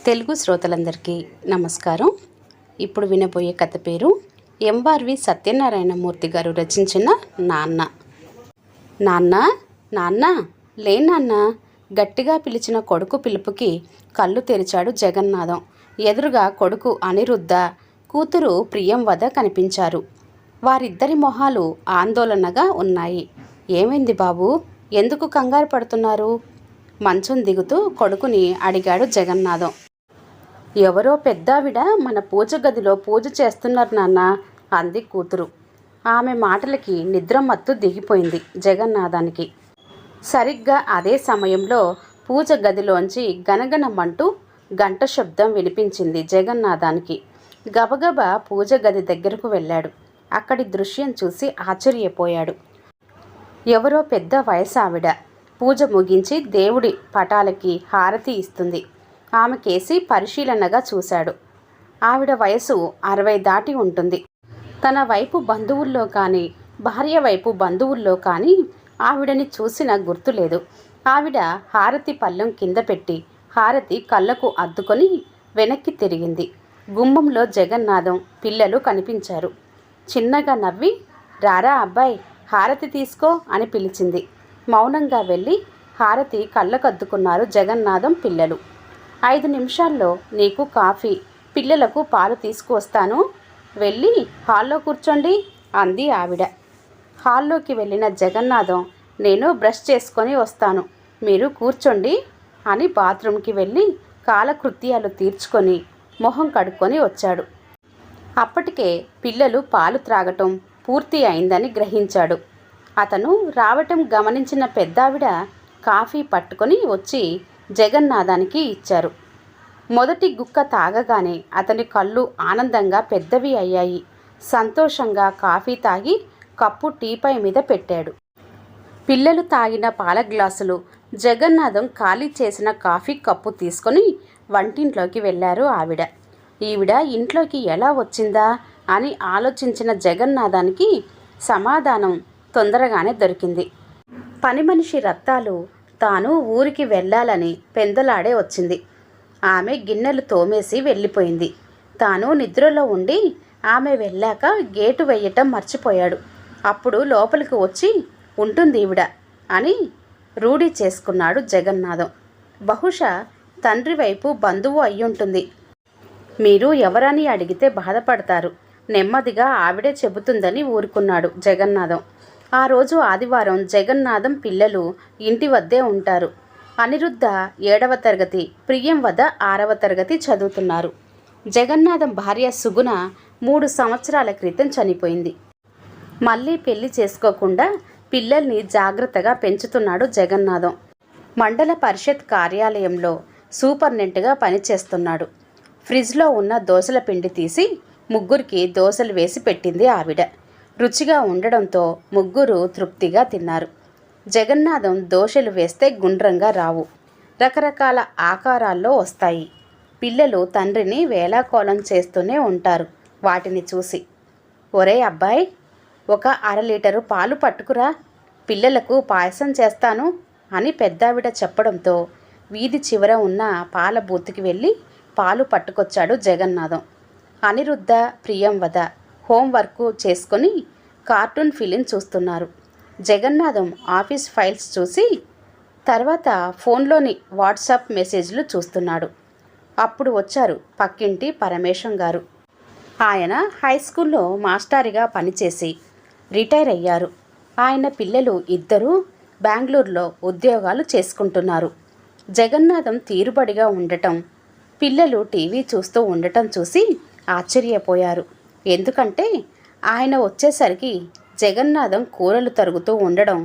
తెలుగు శ్రోతలందరికీ నమస్కారం. ఇప్పుడు వినబోయే కథ పేరు ఎంఆర్వి సత్యనారాయణమూర్తి గారు రచించిన నాన్న. నాన్న నాన్న లే నాన్న, గట్టిగా పిలిచిన కొడుకు పిలుపుకి కళ్ళు తెరిచాడు జగన్నాథం. ఎదురుగా కొడుకు అనిరుద్ధ, కూతురు ప్రియంవద కనిపించారు. వారిద్దరి మొహాలు ఆందోళనగా ఉన్నాయి. ఏమైంది బాబు, ఎందుకు కంగారు పడుతున్నారు? మంచం దిగుతూ కొడుకుని అడిగాడు జగన్నాథం. ఎవరో పెద్దావిడ మన పూజ గదిలో పూజ చేస్తున్నారు నాన్న, అంది కూతురు. ఆమె మాటలకి నిద్రమత్తు దిగిపోయింది జగన్నాథానికి. సరిగ్గా అదే సమయంలో పూజ గదిలోంచి గనగనమంటూ గంట శబ్దం వినిపించింది జగన్నాథానికి. గబగబా పూజ గది దగ్గరకు వెళ్ళాడు. అక్కడి దృశ్యం చూసి ఆశ్చర్యపోయాడు. ఎవరో పెద్ద వయసావిడ పూజ ముగించి దేవుడి పటాలకి హారతి ఇస్తుంది. ఆమెకేసి పరిశీలనగా చూశాడు. ఆవిడ వయసు 60 దాటి ఉంటుంది. తన వైపు బంధువుల్లో కానీ భార్య వైపు బంధువుల్లో కానీ ఆవిడని చూసిన గుర్తులేదు. ఆవిడ హారతి పళ్ళెం కింద పెట్టి హారతి కళ్ళకు అద్దుకొని వెనక్కి తిరిగింది. గుమ్మంలో జగన్నాథం, పిల్లలు కనిపించారు. చిన్నగా నవ్వి, రారా అబ్బాయి, హారతి తీసుకో అని పిలిచింది. మౌనంగా వెళ్ళి హారతి కళ్ళకద్దుకున్నారు జగన్నాథం, పిల్లలు. 5 నిమిషాల్లో నీకు కాఫీ, పిల్లలకు పాలు తీసుకువస్తాను, వెళ్ళి హాల్లో కూర్చోండి, అంది ఆవిడ. హాల్లోకి వెళ్ళిన జగన్నాథం, నేను బ్రష్ చేసుకొని వస్తాను, మీరు కూర్చోండి అని బాత్రూంకి వెళ్ళి కాలకృత్యాలు తీర్చుకొని మొహం కడుక్కొని వచ్చాడు. అప్పటికే పిల్లలు పాలు త్రాగటం పూర్తి అయిందని గ్రహించాడు. అతను రావటం గమనించిన పెద్దావిడ కాఫీ పట్టుకొని వచ్చి జగన్నాథానికి ఇచ్చారు. మొదటి గుక్క తాగగానే అతని కళ్ళు ఆనందంగా పెద్దవి అయ్యాయి. సంతోషంగా కాఫీ తాగి కప్పు టీపై మీద పెట్టాడు. పిల్లలు తాగిన పాల గ్లాసులు, జగన్నాథం ఖాళీ చేసిన కాఫీ కప్పు తీసుకొని వంటింట్లోకి వెళ్ళారు ఆవిడ. ఈవిడ ఇంట్లోకి ఎలా వచ్చిందా అని ఆలోచించిన జగన్నాథానికి సమాధానం తొందరగానే దొరికింది. పని మనిషి రత్తాలు తాను ఊరికి వెళ్ళాలని పెందలాడే వచ్చింది. ఆమె గిన్నెలు తోమేసి వెళ్ళిపోయింది. తాను నిద్రలో ఉండి ఆమె వెళ్ళాక గేటు వేయటం మర్చిపోయాడు. అప్పుడు లోపలికి వచ్చి ఉంటుంది ఈవిడ అని రూఢి చేసుకున్నాడు జగన్నాథం. బహుశా తండ్రి వైపు బంధువు అయ్యుంటుంది. మీరు ఎవరని అడిగితే బాధపడతారు, నెమ్మదిగా ఆవిడే చెబుతుందని ఊరుకున్నాడు జగన్నాథం. ఆ రోజు ఆదివారం. జగన్నాథం, పిల్లలు ఇంటి వద్దే ఉంటారు. అనిరుద్ధ 7వ తరగతి, ప్రియంవద 6వ తరగతి చదువుతున్నారు. జగన్నాథం భార్య సుగుణ 3 సంవత్సరాల క్రితం చనిపోయింది. మళ్ళీ పెళ్లి చేసుకోకుండా పిల్లల్ని జాగ్రత్తగా పెంచుతున్నాడు జగన్నాథం. మండల పరిషత్ కార్యాలయంలో సూపర్నెంట్గా పనిచేస్తున్నాడు. ఫ్రిడ్జ్లో ఉన్న దోసల పిండి తీసి ముగ్గురికి దోసలు వేసి పెట్టింది ఆవిడ. రుచిగా ఉండడంతో ముగ్గురు తృప్తిగా తిన్నారు. జగన్నాథం దోశలు వేస్తే గుండ్రంగా రావు, రకరకాల ఆకారాల్లో వస్తాయి. పిల్లలు తండ్రిని వేళాకోళం చేస్తూనే ఉంటారు వాటిని చూసి. ఒరే అబ్బాయి, ఒక 1/2 లీటరు పాలు పట్టుకురా, పిల్లలకు పాయసం చేస్తాను అని పెద్దావిడ చెప్పడంతో వీధి చివర ఉన్న పాల బూత్కి వెళ్ళి పాలు పట్టుకొచ్చాడు జగన్నాథం. అనిరుద్ధ, ప్రియంవద హోంవర్క్ చేసుకొని కార్టూన్ ఫిలిం చూస్తున్నారు. జగన్నాథం ఆఫీస్ ఫైల్స్ చూసి తర్వాత ఫోన్లోని వాట్సాప్ మెసేజ్లు చూస్తున్నాడు. అప్పుడు వచ్చారు పక్కింటి పరమేశం గారు. ఆయన హై స్కూల్లో మాస్టారిగా పనిచేసి రిటైర్ అయ్యారు. ఆయన పిల్లలు ఇద్దరూ బెంగళూరులో ఉద్యోగాలు చేసుకుంటున్నారు. జగన్నాథం తీరుబడిగా ఉండటం, పిల్లలు టీవీ చూస్తూ ఉండటం చూసి ఆశ్చర్యపోయారు. ఎందుకంటే ఆయన వచ్చేసరికి జగన్నాథం కూరలు తరుగుతూ ఉండడం,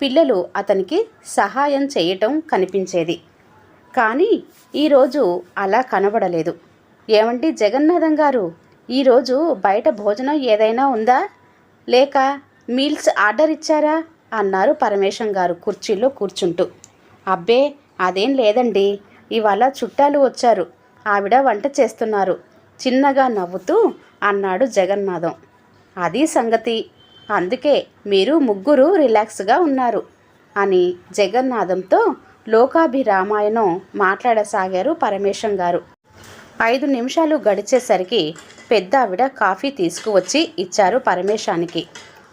పిల్లలు అతనికి సహాయం చేయటం కనిపించేది. కానీ ఈరోజు అలా కనబడలేదు. ఏమండి జగన్నాథం గారు, ఈరోజు బయట భోజనం ఏదైనా ఉందా, లేక మీల్స్ ఆర్డర్ ఇచ్చారా అన్నారు పరమేశం గారు కుర్చీలో కూర్చుంటూ. అబ్బే అదేం లేదండి, ఇవాళ చుట్టాలు వచ్చారు, ఆవిడ వంట చేస్తున్నారు, చిన్నగా నవ్వుతూ అన్నాడు జగన్నాథం. అది సంగతి, అందుకే మీరు ముగ్గురు రిలాక్స్గా ఉన్నారు అని జగన్నాథంతో లోకాభిరామాయణం మాట్లాడసాగారు పరమేశం గారు. 5 నిమిషాలు గడిచేసరికి పెద్దావిడ కాఫీ తీసుకువచ్చి ఇచ్చారు పరమేశానికి.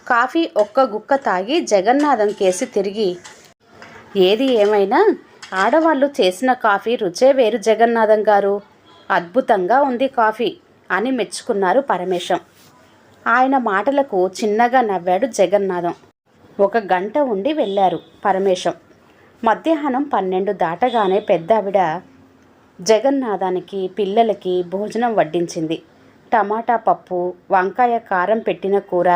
కాఫీ ఒక్క గుక్క తాగి జగన్నాథం కేసి తిరిగి, ఏది ఏమైనా ఆడవాళ్ళు చేసిన కాఫీ రుచే వేరు జగన్నాథం గారు, అద్భుతంగా ఉంది కాఫీ అని మెచ్చుకున్నారు పరమేశం. ఆయన మాటలకు చిన్నగా నవ్వాడు జగన్నాథం. 1 గంట ఉండి వెళ్ళారు పరమేశం. మధ్యాహ్నం 12 దాటగానే పెద్దావిడ జగన్నాథానికి పిల్లలకి భోజనం వడ్డించింది. టమాటా పప్పు, వంకాయ కారం పెట్టిన కూర,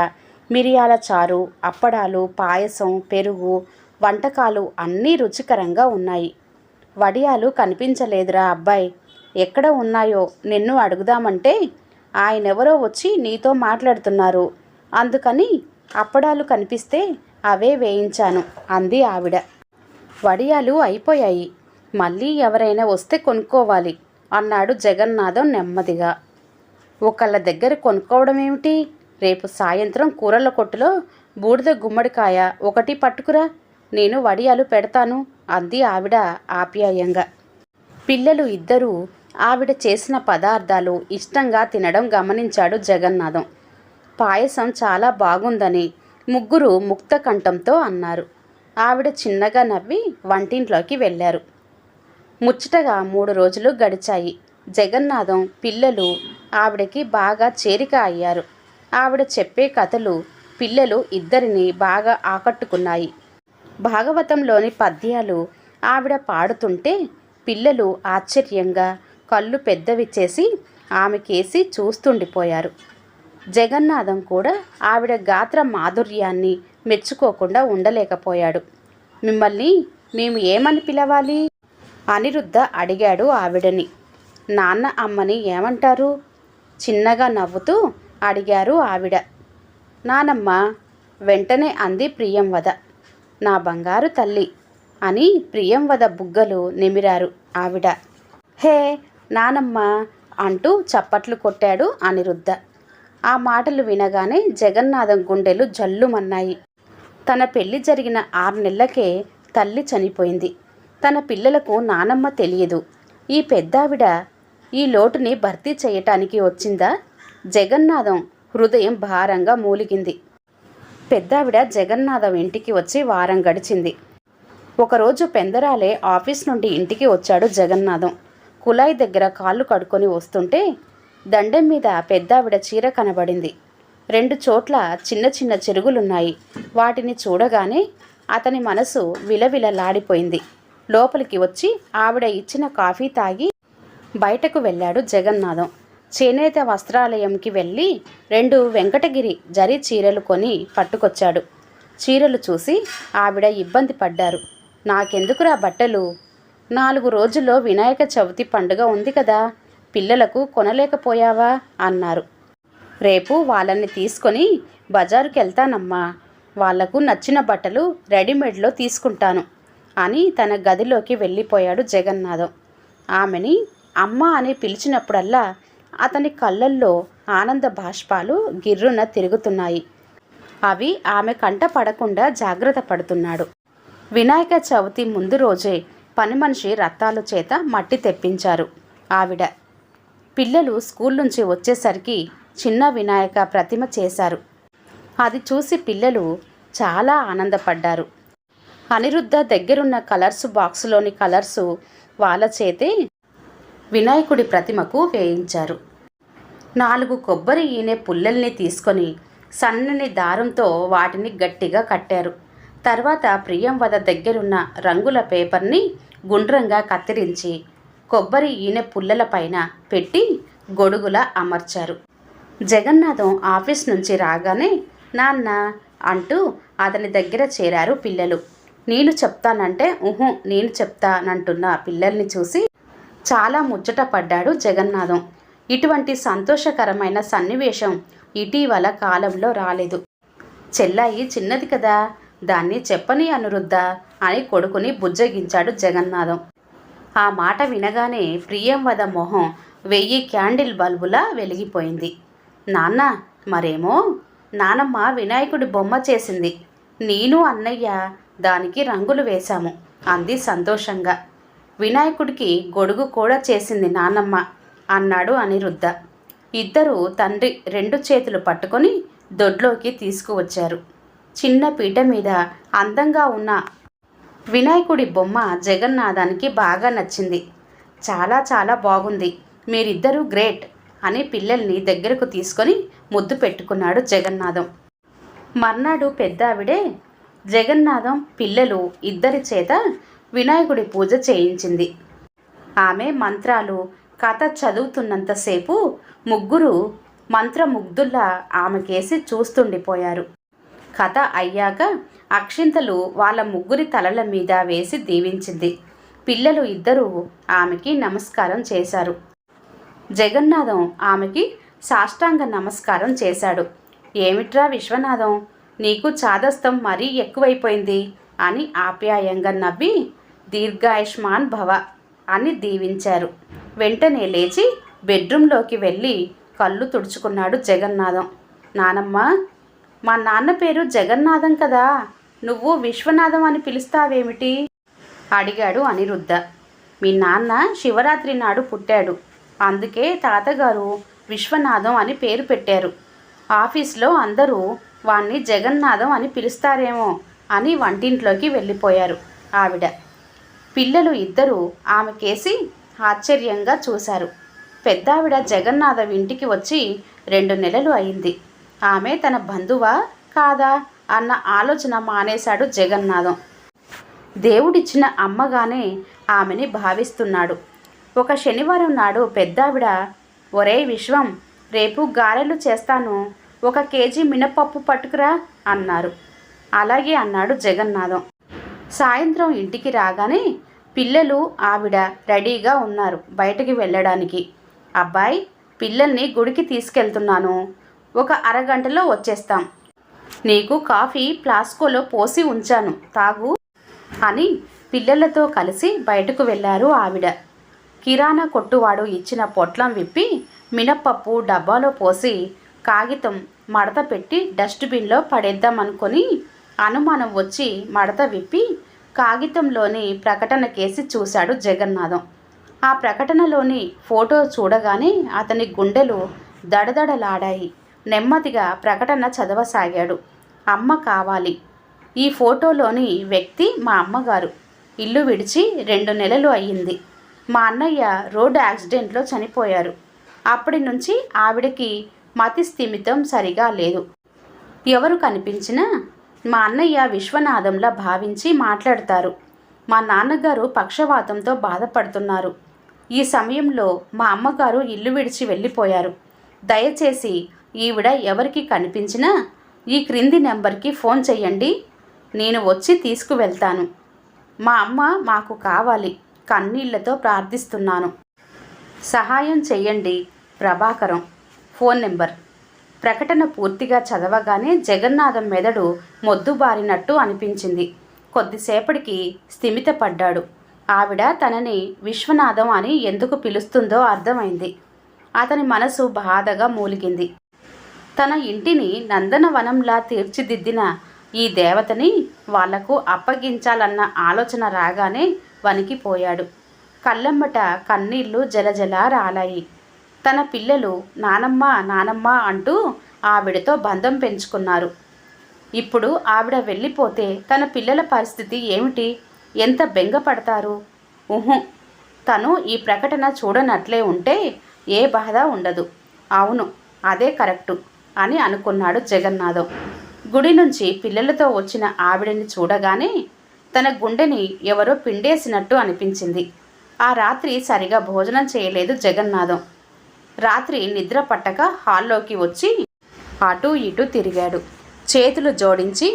మిరియాల చారు, అప్పడాలు, పాయసం, పెరుగు, వంటకాలు అన్నీ రుచికరంగా ఉన్నాయి. వడియాలు కనిపించలేదురా అబ్బాయి, ఎక్కడ ఉన్నాయో నిన్ను అడుగుదామంటే ఆయనెవరో వచ్చి నీతో మాట్లాడుతున్నారు, అందుకని అప్పడాలు కనిపిస్తే అవే వేయించాను అంది ఆవిడ. వడియాలు అయిపోయాయి, మళ్ళీ ఎవరైనా వస్తే కొనుక్కోవాలి అన్నాడు జగన్నాథం నెమ్మదిగా. ఒకళ్ళ దగ్గర కొనుక్కోవడం ఏమిటి, రేపు సాయంత్రం కూరల కొట్టులో బూడిద గుమ్మడికాయ 1 పట్టుకురా, నేను వడియాలు పెడతాను అంది ఆవిడ ఆప్యాయంగా. పిల్లలు ఇద్దరూ ఆవిడ చేసిన పదార్థాలు ఇష్టంగా తినడం గమనించాడు జగన్నాథం. పాయసం చాలా బాగుందని ముగ్గురు ముక్త కంఠంతో అన్నారు. ఆవిడ చిన్నగా నవ్వి వంటింట్లోకి వెళ్ళారు. ముచ్చటగా 3 రోజులు గడిచాయి. జగన్నాథం, పిల్లలు ఆవిడకి బాగా చేరిక అయ్యారు. ఆవిడ చెప్పే కథలు పిల్లలు ఇద్దరిని బాగా ఆకట్టుకున్నాయి. భాగవతంలోని పద్యాలు ఆవిడ పాడుతుంటే పిల్లలు ఆశ్చర్యంగా కళ్ళు పెద్దవి చేసి ఆమెకేసి చూస్తుండిపోయారు. జగన్నాథం కూడా ఆవిడ గాత్ర మాధుర్యాన్ని మెచ్చుకోకుండా ఉండలేకపోయాడు. మిమ్మల్ని మేము ఏమని పిలవాలి? అనిరుద్ధ అడిగాడు ఆవిడని. నాన్న అమ్మని ఏమంటారు? చిన్నగా నవ్వుతూ అడిగారు ఆవిడ. నానమ్మ వెంటనే అంది ప్రియంవద. నా బంగారు తల్లి అని ప్రియంవద బుగ్గలు నిమిరారు ఆవిడ. హే నానమ్మ అంటూ చప్పట్లు కొట్టాడు అనిరుద్ధ. ఆ మాటలు వినగానే జగన్నాథం గుండెలు జల్లుమన్నాయి. తన పెళ్లి జరిగిన 6 నెలలకే తల్లి చనిపోయింది. తన పిల్లలకు నానమ్మ తెలియదు. ఈ పెద్దావిడ ఈ లోటుని భర్తీ చేయటానికి వచ్చిందా? జగన్నాథం హృదయం భారంగా మూలిగింది. పెద్దావిడ జగన్నాథం ఇంటికి వచ్చి వారం గడిచింది. ఒకరోజు పెందరాలే ఆఫీస్ నుండి ఇంటికి వచ్చాడు జగన్నాథం. కుళాయి దగ్గర కాళ్ళు కడుక్కొని వస్తుంటే దండెం మీద పెద్దావిడ చీర కనబడింది. 2 చోట్ల చిన్న చిన్న చెరుగులున్నాయి. వాటిని చూడగానే అతని మనసు విలవిలలాడిపోయింది. లోపలికి వచ్చి ఆవిడ ఇచ్చిన కాఫీ తాగి బయటకు వెళ్ళాడు జగన్నాథం. చేనేత వస్త్రాలయంకి వెళ్ళి 2 వెంకటగిరి జరీ చీరలు కొని పట్టుకొచ్చాడు. చీరలు చూసి ఆవిడ ఇబ్బంది పడ్డారు. నాకెందుకురా బట్టలు? 4 రోజుల్లో వినాయక చవితి పండుగ ఉంది కదా, పిల్లలకు కొనలేకపోయావా అన్నారు. రేపు వాళ్ళని తీసుకొని బజారుకి వెళ్తానమ్మా, వాళ్లకు నచ్చిన బట్టలు రెడీమేడ్లో తీసుకుంటాను అని తన గదిలోకి వెళ్ళిపోయాడు జగన్నాథం. ఆమెని అమ్మ అని పిలిచినప్పుడల్లా అతని కళ్ళల్లో ఆనంద బాష్పాలు గిర్రున తిరుగుతున్నాయి. అవి ఆమె కంట పడకుండా జాగ్రత్త పడుతున్నాడు. వినాయక చవితి ముందు రోజే పని మనిషి రత్తాల చేత మట్టి తెప్పించారు ఆవిడ. పిల్లలు స్కూల్ నుంచి వచ్చేసరికి చిన్న వినాయక ప్రతిమ చేశారు. అది చూసి పిల్లలు చాలా ఆనందపడ్డారు. అనిరుద్ధ దగ్గరున్న కలర్స్ బాక్సులోని కలర్సు వాళ్ళ చేతే వినాయకుడి ప్రతిమకు వేయించారు. 4 కొబ్బరి ఈనె పుల్లల్ని తీసుకొని సన్నని దారంతో వాటిని గట్టిగా కట్టారు. తర్వాత ప్రియంవద దగ్గరున్న రంగుల పేపర్ని గుండ్రంగా కత్తిరించి కొబ్బరి ఈనె పుల్లల పైన పెట్టి గొడుగులా అమర్చారు. జగన్నాథం ఆఫీస్ నుంచి రాగానే నాన్న అంటూ అతని దగ్గర చేరారు పిల్లలు. నేను చెప్తానంటే నేను చెప్తానంటున్న పిల్లల్ని చూసి చాలా ముచ్చట పడ్డాడు జగన్నాథం. ఇటువంటి సంతోషకరమైన సన్నివేశం ఇటీవల కాలంలో రాలేదు. చెల్లాయి చిన్నది కదా, దాన్ని చెప్పని అనిరుద్ధ అని కొడుకుని బుజ్జగించాడు జగన్నాథం. ఆ మాట వినగానే ప్రియంవద మొహం 1000 క్యాండిల్ బల్బులా వెలిగిపోయింది. నాన్న మరేమో నానమ్మ వినాయకుడి బొమ్మ చేసింది, నేను అన్నయ్య దానికి రంగులు వేశాము అంది సంతోషంగా. వినాయకుడికి గొడుగు కూడా చేసింది నానమ్మ అన్నాడు అనిరుద్ధ. ఇద్దరూ తండ్రి 2 చేతులు పట్టుకొని దొడ్లోకి తీసుకువచ్చారు. చిన్న పీట మీద అందంగా ఉన్న వినాయకుడి బొమ్మ జగన్నాథానికి బాగా నచ్చింది. చాలా చాలా బాగుంది, మీరిద్దరూ గ్రేట్ అని పిల్లల్ని దగ్గరకు తీసుకొని ముద్దు పెట్టుకున్నాడు జగన్నాథం. మర్నాడు పెద్దావిడే జగన్నాథం పిల్లలు ఇద్దరి చేత వినాయకుడి పూజ చేయించింది. ఆమె మంత్రాలు కథ చదువుతున్నంతసేపు ముగ్గురు మంత్రముగ్ధుల్లా ఆమెకేసి చూస్తుండిపోయారు. కథ అయ్యాక అక్షింతలు వాళ్ళ ముగ్గురి తలల మీద వేసి దీవించింది. పిల్లలు ఇద్దరూ ఆమెకి నమస్కారం చేశారు. జగన్నాథం ఆమెకి సాష్టాంగ నమస్కారం చేశాడు. ఏమిట్రా విశ్వనాథం, నీకు చాదస్తం మరీ ఎక్కువైపోయింది అని ఆప్యాయంగా నవ్వి దీర్ఘాయుష్మాన్ భవ అని దీవించారు. వెంటనే లేచి బెడ్రూంలోకి వెళ్ళి కళ్ళు తుడుచుకున్నాడు జగన్నాథం. నానమ్మ, మా నాన్న పేరు జగన్నాథం కదా, నువ్వు విశ్వనాథం అని పిలుస్తావేమిటి అడిగాడు అనిరుద్ధ. మీ నాన్న శివరాత్రి నాడు పుట్టాడు, అందుకే తాతగారు విశ్వనాథం అని పేరు పెట్టారు. ఆఫీస్లో అందరూ వాణ్ణి జగన్నాథం అని పిలుస్తారేమో అని వంటింట్లోకి వెళ్ళిపోయారు ఆవిడ. పిల్లలు ఇద్దరూ ఆమెకేసి ఆశ్చర్యంగా చూశారు. పెద్దావిడ జగన్నాథం ఇంటికి వచ్చి 2 నెలలు అయింది. ఆమె తన బంధువా కాదా అన్న ఆలోచన మానేశాడు జగన్నాథం. దేవుడిచ్చిన అమ్మగానే ఆమెని భావిస్తున్నాడు. ఒక శనివారం నాడు పెద్దావిడ, ఒరేయ్ విశ్వం, రేపు గారెలు చేస్తాను, 1 కేజీ మినపప్పు పట్టుకురా అన్నారు. అలాగే అన్నాడు జగన్నాథం. సాయంత్రం ఇంటికి రాగానే పిల్లలు ఆవిడ రెడీగా ఉన్నారు బయటికి వెళ్ళడానికి. అబ్బాయి, పిల్లల్ని గుడికి తీసుకెళ్తున్నాను, 1 అరగంటలో వచ్చేస్తాం, నీకు కాఫీ ఫ్లాస్కోలో పోసి ఉంచాను, తాగు అని పిల్లలతో కలిసి బయటకు వెళ్ళారు ఆవిడ. కిరాణా కొట్టువాడు ఇచ్చిన పొట్లం విప్పి మినప్పప్పు డబ్బాలో పోసి కాగితం మడత పెట్టి డస్ట్బిన్లో పడేద్దామనుకొని అనుమానం వచ్చి మడత విప్పి కాగితంలోని ప్రకటన కేసి చూశాడు జగన్నాథం. ఆ ప్రకటనలోని ఫోటో చూడగానే అతని గుండెలు దడదడలాడాయి. నెమ్మదిగా ప్రకటన చదవసాగాడు. అమ్మ కావాలి. ఈ ఫోటోలోని వ్యక్తి మా అమ్మగారు. ఇల్లు విడిచి 2 నెలలు అయ్యింది. మా అన్నయ్య రోడ్డు యాక్సిడెంట్లో చనిపోయారు. అప్పటి నుంచి ఆవిడకి మతి స్థిమితం సరిగా లేదు. ఎవరు కనిపించినా మా అన్నయ్య విశ్వనాథంలా భావించి మాట్లాడతారు. మా నాన్నగారు పక్షవాతంతో బాధపడుతున్నారు. ఈ సమయంలో మా అమ్మగారు ఇల్లు విడిచి వెళ్ళిపోయారు. దయచేసి ఈవిడ ఎవరికి కనిపించినా ఈ క్రింది నెంబర్కి ఫోన్ చెయ్యండి, నేను వచ్చి తీసుకువెళ్తాను. మా అమ్మ మాకు కావాలి, కన్నీళ్లతో ప్రార్థిస్తున్నాను. సహాయం చెయ్యండి, ప్రభాకరం. Phone number. ప్రకటన పూర్తిగా చదవగానే జగన్నాథం మెదడు మొద్దుబారినట్టు అనిపించింది. కొద్దిసేపటికి స్థిమితపడ్డాడు. ఆవిడ తనని విశ్వనాథం అని ఎందుకు పిలుస్తుందో అర్థమైంది. అతని మనసు బాధగా మూలిగింది. తన ఇంటిని నందనవనంలా తీర్చిదిద్దిన ఈ దేవతని వాళ్లకు అప్పగించాలన్న ఆలోచన రాగానే వణికిపోయాడు. కళ్ళెమ్మట కన్నీళ్లు జలజల రాలాయి. తన పిల్లలు నానమ్మ నానమ్మ అంటూ ఆవిడతో బంధం పెంచుకున్నారు. ఇప్పుడు ఆవిడ వెళ్ళిపోతే తన పిల్లల పరిస్థితి ఏమిటి? ఎంత బెంగపడతారు? తను ఈ ప్రకటన చూడనట్లే ఉంటే ఏ బాధ ఉండదు. అవును, అదే కరెక్టు అని అనుకున్నాడు జగన్నాథం. గుడి నుంచి పిల్లలతో వచ్చిన ఆవిడని చూడగానే తన గుండెని ఎవరో పిండేసినట్టు అనిపించింది. ఆ రాత్రి సరిగా భోజనం చేయలేదు జగన్నాథం. రాత్రి నిద్ర పట్టక హాల్లోకి వచ్చి అటూ ఇటూ తిరిగాడు. చేతులు జోడించి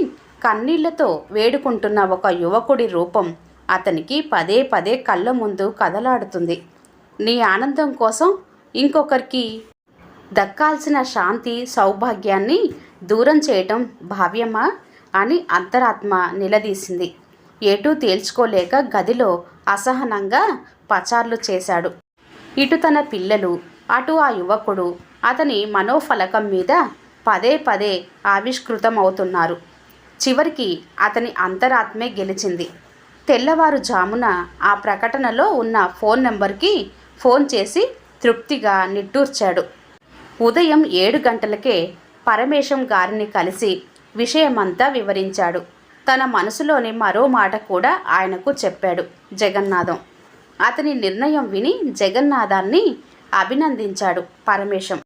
కన్నీళ్లతో వేడుకుంటున్న ఒక యువకుడి రూపం అతనికి పదే పదే కళ్ళ ముందు కదలాడుతుంది. నీ ఆనందం కోసం ఇంకొకరికి దక్కాల్సిన శాంతి సౌభాగ్యాన్ని దూరం చేయటం భావ్యమా అని అంతరాత్మ నిలదీసింది. ఏటూ తేల్చుకోలేక గదిలో అసహనంగా పచార్లు చేశాడు. ఇటు తన పిల్లలు, అటు ఆ యువకుడు అతని మనోఫలకం మీద పదే పదే ఆవిష్కృతమవుతున్నారు. చివరికి అతని అంతరాత్మే గెలిచింది. తెల్లవారుజామున ఆ ప్రకటనలో ఉన్న ఫోన్ నెంబర్కి ఫోన్ చేసి తృప్తిగా నిట్టూర్చాడు. ఉదయం 7 గంటలకే పరమేశం గారిని కలిసి విషయమంతా వివరించాడు. తన మనసులోని మరో మాట కూడా ఆయనకు చెప్పాడు జగన్నాథం. అతని నిర్ణయం విని జగన్నాథాన్ని అభినందించాడు పరమేశం.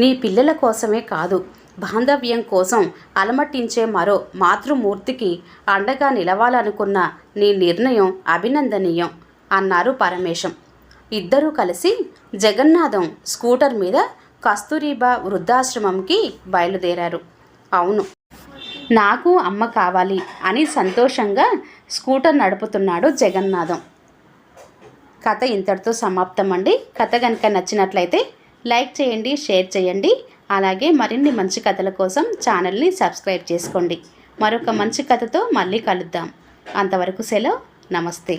నీ పిల్లల కోసమే కాదు, బాంధవ్యం కోసం అలమటించే మరో మాతృమూర్తికి అండగా నిలవాలనుకున్న నీ నిర్ణయం అభినందనీయం అన్నారు పరమేశం. ఇద్దరూ కలిసి జగన్నాథం స్కూటర్ మీద కస్తూరిబా వృద్ధాశ్రమంకి బయలుదేరారు. అవును, నాకు అమ్మ కావాలి అని సంతోషంగా స్కూటర్ నడుపుతున్నాడు జగన్నాథం. కథ ఇంతటితో సమాప్తం అండి. కథ కనుక నచ్చినట్లయితే లైక్ చేయండి, షేర్ చేయండి. అలాగే మరిన్ని మంచి కథల కోసం ఛానల్ని సబ్స్క్రైబ్ చేసుకోండి. మరొక మంచి కథతో మళ్ళీ కలుద్దాం. అంతవరకు సెలవు. నమస్తే.